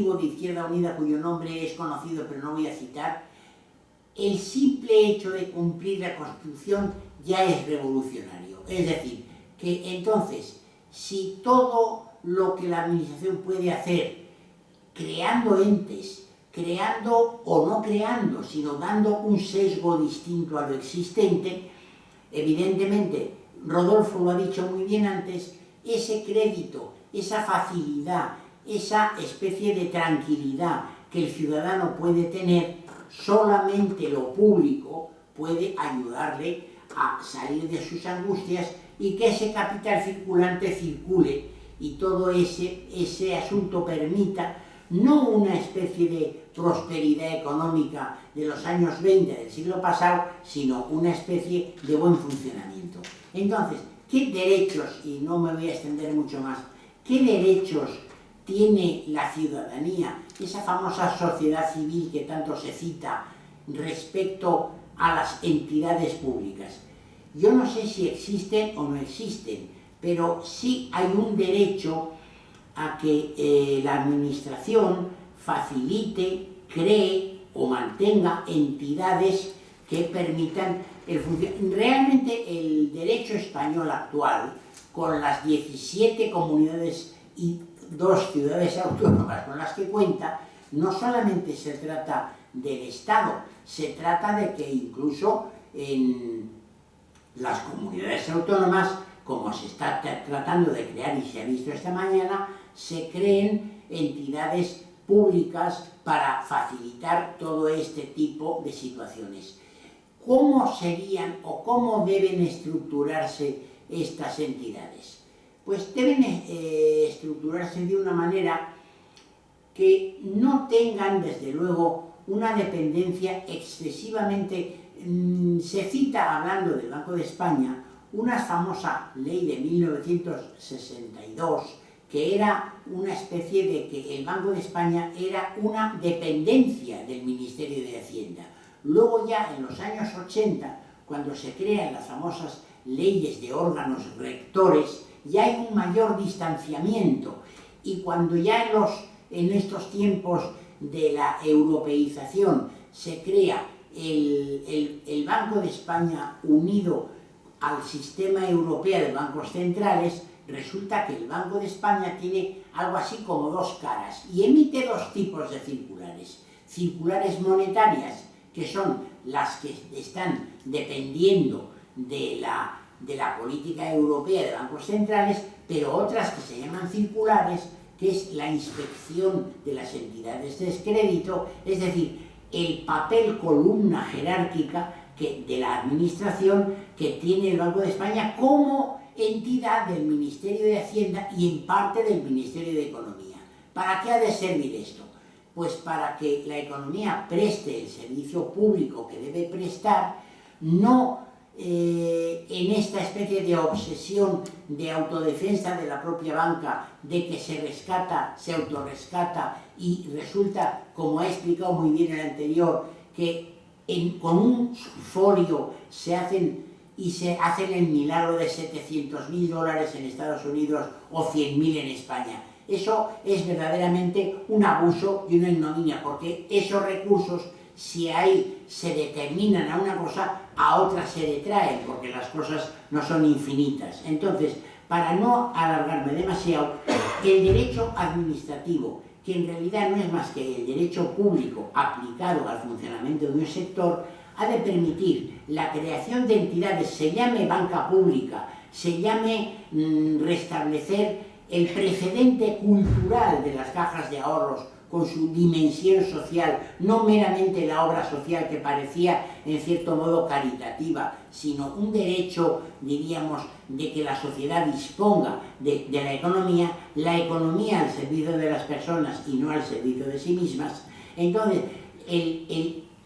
de Izquierda Unida, cuyo nombre es conocido pero no voy a citar, el simple hecho de cumplir la Constitución ya es revolucionario. Es decir, que entonces, si todo lo que la Administración puede hacer, creando entes, creando o no creando, sino dando un sesgo distinto a lo existente, evidentemente, Rodolfo lo ha dicho muy bien antes, ese crédito, esa facilidad, esa especie de tranquilidad que el ciudadano puede tener, solamente lo público puede ayudarle a salir de sus angustias y que ese capital circulante circule y todo ese asunto permita no una especie de prosperidad económica de los años 20 del siglo pasado, sino una especie de buen funcionamiento. Entonces, ¿qué derechos, y no me voy a extender mucho más, qué derechos tiene la ciudadanía, esa famosa sociedad civil que tanto se cita respecto a las entidades públicas? Yo no sé si existen o no existen, pero sí hay un derecho a que la administración facilite, cree o mantenga entidades que permitan el funcionamiento. Realmente el derecho español actual, con las 17 comunidades y 2 ciudades autónomas con las que cuenta, no solamente se trata del Estado, se trata de que incluso en las comunidades autónomas, como se está tratando de crear y se ha visto esta mañana, se creen entidades públicas para facilitar todo este tipo de situaciones. ¿Cómo serían o cómo deben estructurarse estas entidades? Pues deben estructurarse de una manera que no tengan, desde luego, una dependencia excesivamente... Se cita, hablando del Banco de España, una famosa ley de 1962, que era una especie de que el Banco de España era una dependencia del Ministerio de Hacienda. Luego ya en los años 80, cuando se crean las famosas leyes de órganos rectores, ya hay un mayor distanciamiento, y cuando ya en estos tiempos de la europeización se crea el Banco de España unido al sistema europeo de bancos centrales, resulta que el Banco de España tiene algo así como 2 caras y emite 2 tipos de circulares. Circulares monetarias, que son las que están dependiendo de la política europea de bancos centrales, pero otras que se llaman circulares, que es la inspección de las entidades de crédito, es decir, el papel columna jerárquica de la administración que tiene el Banco de España como entidad del Ministerio de Hacienda y en parte del Ministerio de Economía. ¿Para qué ha de servir esto? Pues para que la economía preste el servicio público que debe prestar, no en esta especie de obsesión de autodefensa de la propia banca, de que se rescata, se autorrescata y resulta, como ha explicado muy bien el anterior, que con un folio se hacen el milagro de $700.000 en Estados Unidos o 100.000 en España. Eso es verdaderamente un abuso y una ignominia, porque esos recursos, si ahí se determinan a una cosa, a otra se detraen, porque las cosas no son infinitas. Entonces, para no alargarme demasiado, el derecho administrativo, que en realidad no es más que el derecho público aplicado al funcionamiento de un sector, ha de permitir la creación de entidades, se llame banca pública, se llame restablecer el precedente cultural de las cajas de ahorros con su dimensión social, no meramente la obra social que parecía en cierto modo caritativa, sino un derecho, diríamos, de que la sociedad disponga de la economía al servicio de las personas y no al servicio de sí mismas. Entonces,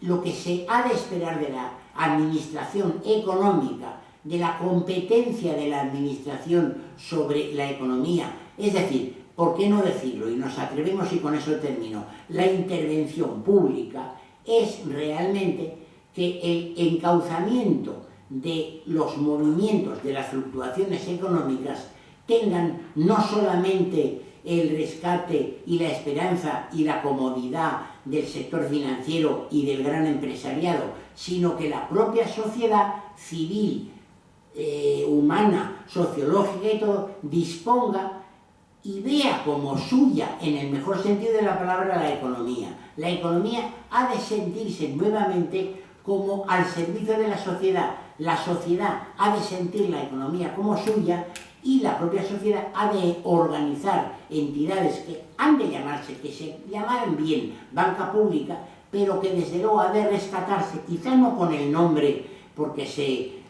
lo que se ha de esperar de la administración económica, de la competencia de la administración sobre la economía, es decir, ¿por qué no decirlo? Y nos atrevemos, y con eso termino, la intervención pública es realmente que el encauzamiento de los movimientos, de las fluctuaciones económicas, tengan no solamente el rescate y la esperanza y la comodidad del sector financiero y del gran empresariado, sino que la propia sociedad civil, humana, sociológica y todo, disponga y vea como suya, en el mejor sentido de la palabra, la economía. La economía ha de sentirse nuevamente como al servicio de la sociedad ha de sentir la economía como suya y la propia sociedad ha de organizar entidades que han de llamarse, que se llamaran bien banca pública, pero que desde luego ha de rescatarse, quizá no con el nombre, porque se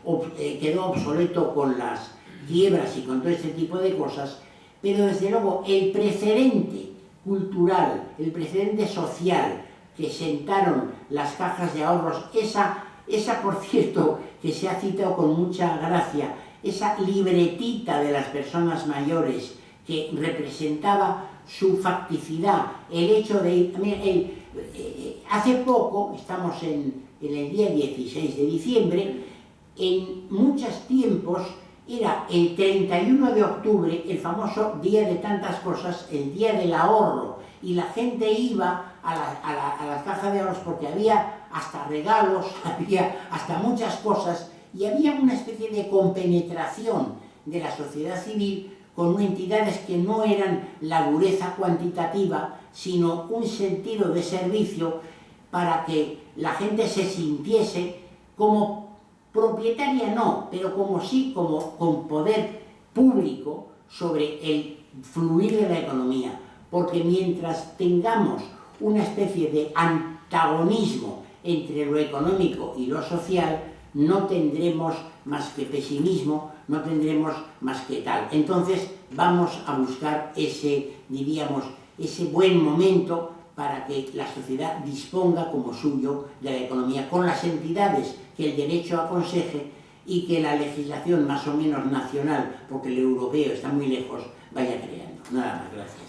quedó obsoleto con las quiebras y con todo este tipo de cosas, pero desde luego el precedente cultural, el precedente social que sentaron las cajas de ahorros, esa por cierto, que se ha citado con mucha gracia, esa libretita de las personas mayores que representaba su facticidad, el hecho de ir... hace poco, estamos en el día 16 de diciembre, en muchos tiempos era el 31 de octubre, el famoso día de tantas cosas, el día del ahorro, y la gente iba a las cajas de ahorros porque había hasta regalos, había hasta muchas cosas, y había una especie de compenetración de la sociedad civil con entidades que no eran la dureza cuantitativa, sino un sentido de servicio para que la gente se sintiese como propietaria, no, pero como sí, como con poder público sobre el fluir de la economía. Porque mientras tengamos una especie de antagonismo entre lo económico y lo social, no tendremos más que pesimismo, no tendremos más que tal. Entonces vamos a buscar ese, diríamos, ese buen momento para que la sociedad disponga como suyo de la economía, con las entidades que el derecho aconseje y que la legislación más o menos nacional, porque el europeo está muy lejos, vaya creando. Nada más, gracias.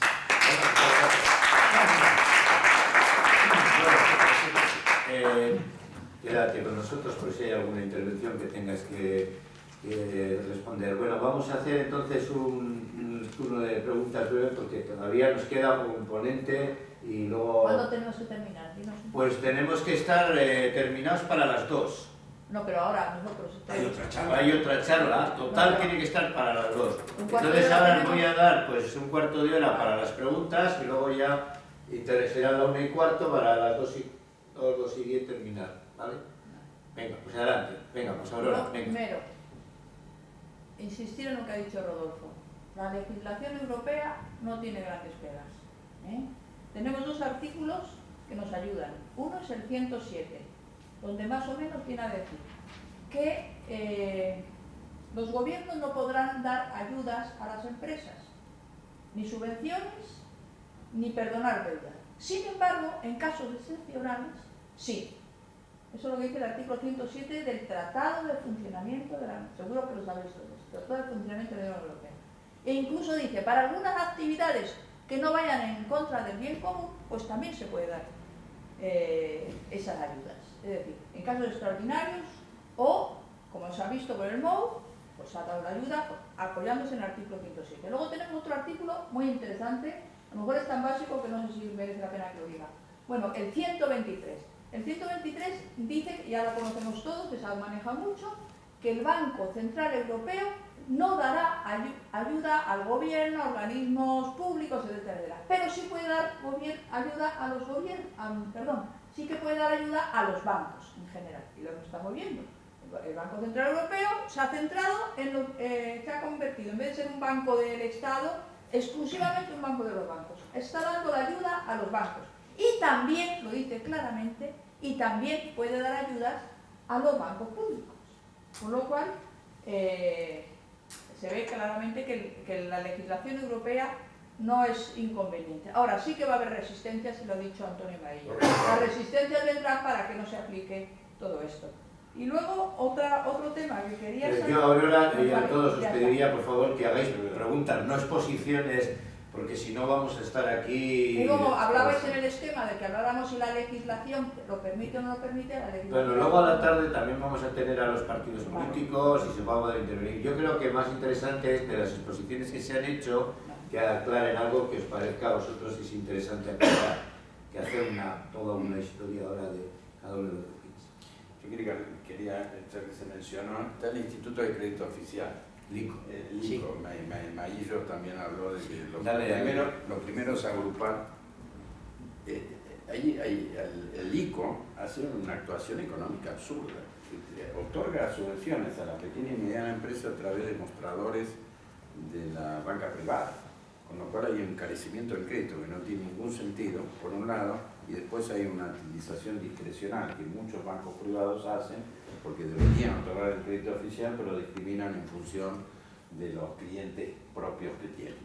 Quédate con nosotros por si hay alguna intervención que tengas que responder. Bueno, vamos a hacer entonces un turno de preguntas breves porque todavía nos queda un ponente y luego... ¿Cuándo tenemos que terminar? Pues tenemos que estar terminados para las 2. No, pero ahora nosotros... Hay otra charla, total no, tiene que estar para las 2. Entonces ahora les voy a dar pues un cuarto de hora para las preguntas y luego ya será la 1:15 para las 2:10 terminar, ¿vale? Venga, pues adelante. Venga, pues Aurora, venga. Primero, insistir en lo que ha dicho Rodolfo. La legislación europea no tiene grandes pegas, ¿eh? Tenemos 2 artículos que nos ayudan. Uno es el 107, donde más o menos viene a decir que los gobiernos no podrán dar ayudas a las empresas, ni subvenciones, ni perdonar deuda. Sin embargo, en casos excepcionales, sí. Eso es lo que dice el artículo 107 del Tratado de Funcionamiento de la Unión. Seguro que lo sabéis todos. Tratado de Funcionamiento de la Unión Europea. E incluso dice, para algunas actividades que no vayan en contra del bien común, pues también se puede dar esas ayudas. Es decir, en casos extraordinarios o, como se ha visto con el MOU, pues ha dado la ayuda apoyándose en el artículo 107. Luego tenemos otro artículo muy interesante, a lo mejor es tan básico que no sé si merece la pena que lo diga. Bueno, el 123. El 123 dice, ya lo conocemos todos, que se maneja mucho, que el Banco Central Europeo no dará ayuda al gobierno, a organismos públicos, etc. Pero sí puede dar ayuda a los gobiernos, sí que puede dar ayuda a los bancos en general. Y lo estamos viendo. El Banco Central Europeo se ha centrado en se ha convertido, en vez de ser un banco del Estado, exclusivamente un banco de los bancos. Está dando la ayuda a los bancos. Y también, lo dice claramente, y también puede dar ayudas a los bancos públicos. Con lo cual, se ve claramente que la legislación europea no es inconveniente. Ahora, sí que va a haber resistencias, y lo ha dicho Antonio Maillo. Las resistencias vendrán para que no se aplique todo esto. Y luego, otro tema que quería saber... Yo, Aurora, y a todos os pediría, por favor, que hagáis preguntas, no exposiciones, porque si no vamos a estar aquí... Y luego hablabais en el esquema de que habláramos si la legislación lo permite o no lo permite. La legislación... Bueno, luego a la tarde también vamos a tener a los partidos políticos y se va a poder intervenir. Yo creo que más interesante es de las exposiciones que se han hecho, que que aclaren algo que os parezca a vosotros es interesante aclarar, que hacer toda una historia ahora de cada uno de los países. Yo quería, ya que se mencionó, está el Instituto de Crédito Oficial. Lico. Lico, Maillo también habló de que lo primero es agrupar. El ICO hace una actuación económica absurda. Otorga subvenciones a la pequeña y mediana empresa a través de mostradores de la banca privada, con lo cual hay un encarecimiento del crédito que no tiene ningún sentido, por un lado, y después hay una utilización discrecional que muchos bancos privados hacen, porque deberían otorgar el crédito oficial, pero discriminan en función de los clientes propios que tienen.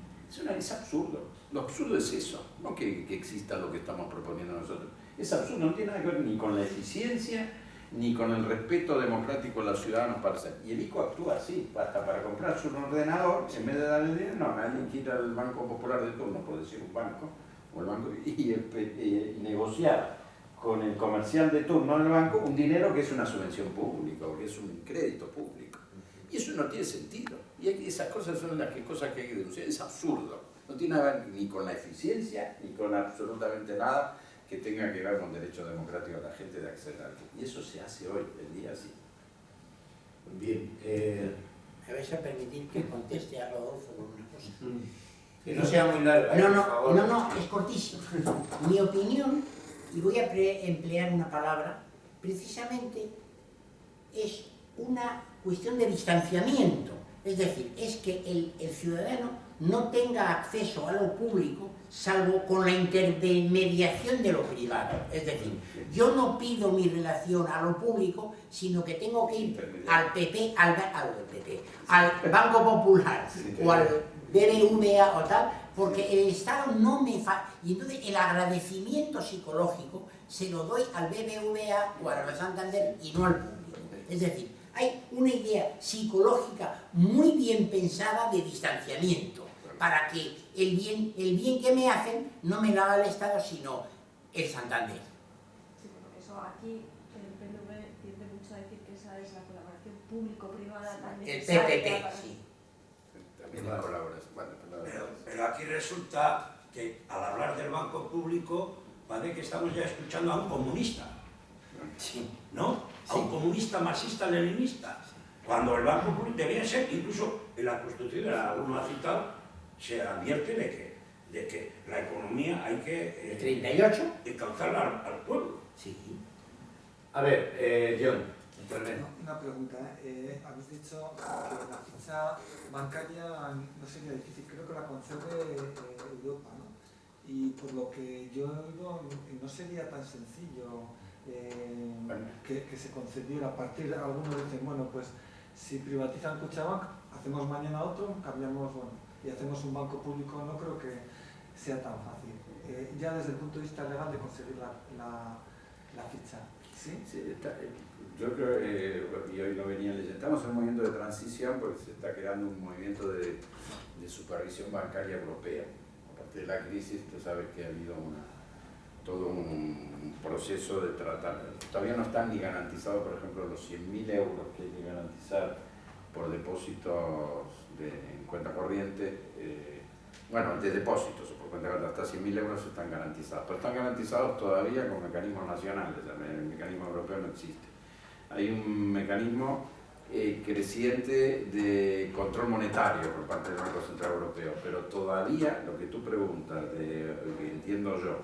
Es absurdo. Lo absurdo es eso, no que exista lo que estamos proponiendo nosotros. Es absurdo, no tiene nada que ver ni con la eficiencia, ni con el respeto democrático de los ciudadanos para hacer. Y el ICO actúa así, hasta para comprarse un ordenador, en vez de darle dinero, no, alguien quiere ir al Banco Popular de turno, puede ser un banco, o el banco, y negociar con el comercial de turno del banco un dinero que es una subvención pública, o que es un crédito público. Y eso no tiene sentido. Y esas cosas son las cosas que hay que denunciar. Es absurdo. No tiene nada que ver ni con la eficiencia, ni con absolutamente nada que tenga que ver con derecho democrático de la gente de acceder al crédito. Y eso se hace hoy, el día así. Bien. ¿Me vais a permitir que conteste a Rodolfo con una cosa? Que no sea muy larga, por favor. No, es cortísimo. Mi opinión, y voy a emplear una palabra, precisamente es una cuestión de distanciamiento. Es decir, es que el ciudadano no tenga acceso a lo público salvo con la intermediación de lo privado. Es decir, yo no pido mi relación a lo público, sino que tengo que ir al PP, al Banco Popular o al BBVA o tal, porque el Estado no me y entonces el agradecimiento psicológico se lo doy al BBVA o al Santander y no al público. Es decir, hay una idea psicológica muy bien pensada de distanciamiento, para que el bien que me hacen no me lo haga el Estado, sino el Santander. Sí, porque eso aquí el PNV tiende mucho a decir que esa es la colaboración público-privada también. El PPP, sí. También hay colaboración. Bueno, pero aquí resulta que al hablar del banco público parece que estamos ya escuchando a un comunista. Sí. ¿No? A un comunista marxista-leninista. Cuando el banco público debería ser, incluso en la Constitución, alguno ha citado, se advierte de que la economía hay que 38. encauzarla al pueblo. Sí. A ver, John, intervengo. Una pregunta, habéis dicho que la ficha bancaria no sería difícil, creo que la concede Europa, ¿no? Y por lo que yo he oído, no sería tan sencillo que se concediera. A partir de algunos dicen, bueno, pues si privatizan Kutxabank, hacemos mañana otro, cambiamos, bueno, y hacemos un banco público. No creo que sea tan fácil, ya desde el punto de vista legal, de conseguir la ficha. ¿Sí? Sí, yo creo, y hoy lo venía leyendo, estamos en un movimiento de transición porque se está creando un movimiento de supervisión bancaria europea. A partir de la crisis, tú sabes que ha habido todo un proceso de tratar. Todavía no están ni garantizados, por ejemplo, los 100.000 euros que hay que garantizar por depósitos en cuenta corriente, bueno, de depósitos o por cuenta corriente, hasta 100.000 euros están garantizados, pero están garantizados todavía con mecanismos nacionales, el mecanismo europeo no existe. Hay un mecanismo creciente de control monetario por parte del Banco Central Europeo, pero todavía lo que tú preguntas, que entiendo yo,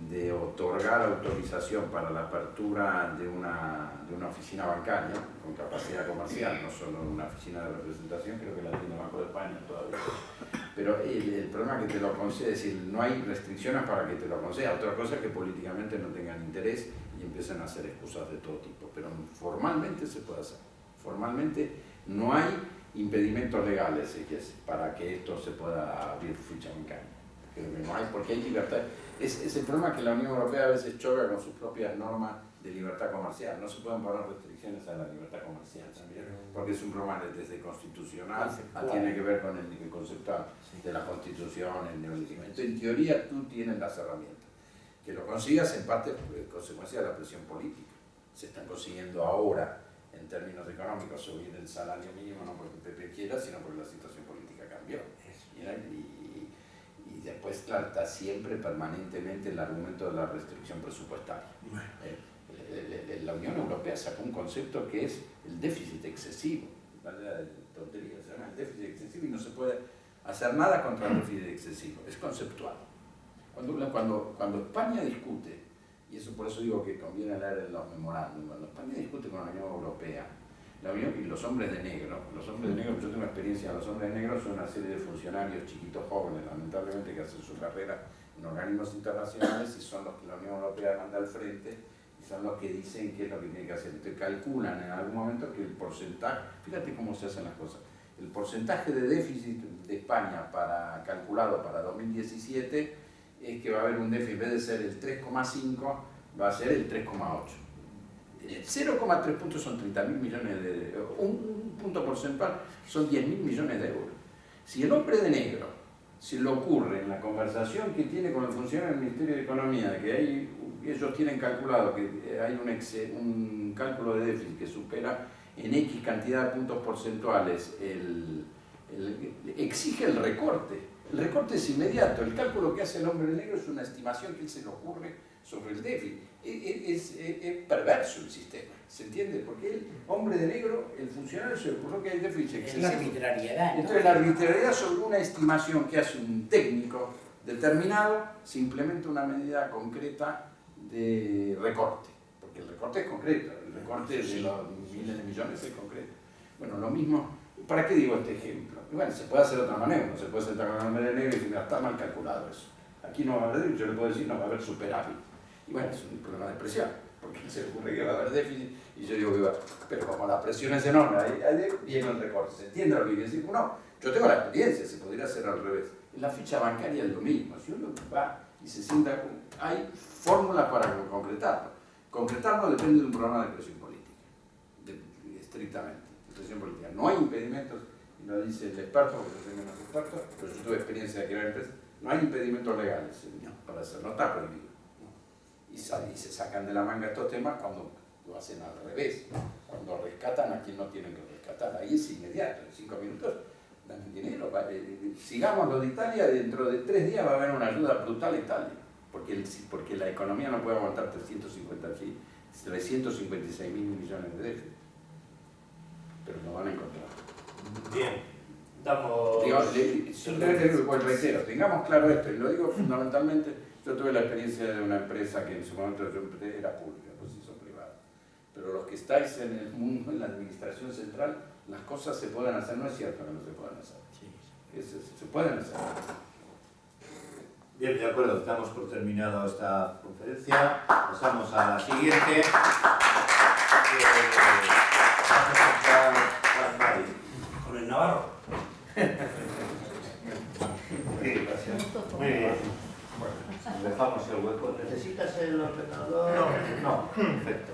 de otorgar autorización para la apertura de una oficina bancaria con capacidad comercial, no solo una oficina de representación, creo que la tiene el Banco de España todavía. Pero el problema es que te lo concede, es decir, no hay restricciones para que te lo conceda. Otra cosa es que políticamente no tengan interés y empiecen a hacer excusas de todo tipo, pero formalmente se puede hacer. Formalmente no hay impedimentos legales para que esto se pueda abrir ficha bancaria. Creo que no hay, porque hay libertad. Es el problema que la Unión Europea a veces choca con sus propias normas de libertad comercial. No se pueden poner restricciones a la libertad comercial también, porque es un problema desde constitucional, tiene que ver con el concepto de la Constitución, el neoliberalismo. En teoría tú tienes las herramientas. Que lo consigas en parte es consecuencia de la presión política. Se están consiguiendo ahora, en términos económicos, subir el salario mínimo, no porque el PP quiera, sino porque la situación política cambió. después, claro, está siempre permanentemente el argumento de la restricción presupuestaria. La Unión Europea sacó un concepto que es el déficit excesivo. Tontería, se llama el déficit excesivo y no se puede hacer nada contra el déficit excesivo. Es conceptual. Cuando España discute, y eso por eso digo que conviene leer los memorándum, cuando España discute con la Unión Europea, la Unión y los hombres de negro, yo tengo experiencia, los hombres de negro son una serie de funcionarios chiquitos jóvenes, lamentablemente, que hacen su carrera en organismos internacionales y son los que la Unión Europea manda al frente y son los que dicen qué es lo que tiene que hacer. Entonces calculan en algún momento que el porcentaje, fíjate cómo se hacen las cosas, el porcentaje de déficit de España calculado para 2017 es que va a haber un déficit, en vez de ser el 3,5, va a ser el 3,8. 0,3 puntos son 30.000 millones de euros, un punto porcentual son 10.000 millones de euros. Si el hombre de negro se le ocurre en la conversación que tiene con el funcionario del Ministerio de Economía, que ellos tienen calculado que hay un cálculo de déficit que supera en X cantidad de puntos porcentuales, exige el recorte. El recorte es inmediato, el cálculo que hace el hombre de negro es una estimación que él se le ocurre sobre el déficit. Es perverso el sistema, ¿se entiende? Porque el hombre de negro, el funcionario se le ocurrió que hay déficit excesivo. Es la arbitrariedad, ¿no? Entonces la arbitrariedad sobre una estimación que hace un técnico determinado se implementa una medida concreta de recorte, porque el recorte es concreto, el recorte de los miles de millones es concreto. Bueno, lo mismo, ¿para qué digo este ejemplo? Bueno, se puede hacer de otra manera, no se puede sentar con el hombre de negro y decir, mira, está mal calculado eso. Aquí no va a haber déficit, yo le puedo decir, no va a haber superávit. Y bueno, es un problema de presión, porque se le ocurre que va a haber déficit y yo digo que va, pero como la presión es enorme, ahí viene el recorte. ¿Se entiende lo que quiere decir? No, yo tengo la experiencia, se podría hacer al revés. En la ficha bancaria es lo mismo, si uno va y se sienta, hay fórmulas para concretarlo. Concretarlo depende de un programa de presión política, estrictamente, de presión política. No hay impedimentos, y lo dice el experto, porque yo soy menos experto, pero yo tuve experiencia de crear empresas, no hay impedimentos legales para hacerlo, no está prohibido. Y se sacan de la manga estos temas cuando lo hacen al revés, cuando rescatan a quien no tienen que rescatar. Ahí es inmediato, en 5 minutos dan el dinero. Sigamos lo de Italia, dentro de 3 días va a haber una ayuda brutal a Italia, porque la economía no puede aguantar 356.000 millones de déficit. Pero lo van a encontrar. Bien, damos... Pues reitero, tengamos claro esto, y lo digo fundamentalmente. Yo tuve la experiencia de una empresa que en su momento era pública, pues hizo privada. Pero los que estáis en el mundo, en la administración central, las cosas se pueden hacer, no es cierto que no se puedan hacer. Se pueden hacer. Bien, de acuerdo, estamos por terminado esta conferencia. Pasamos a la siguiente. Vamos a empezar con Mari. Con el Navarro. Muy bien. Dejamos el hueco. ¿Necesitas el ordenador? No. Perfecto.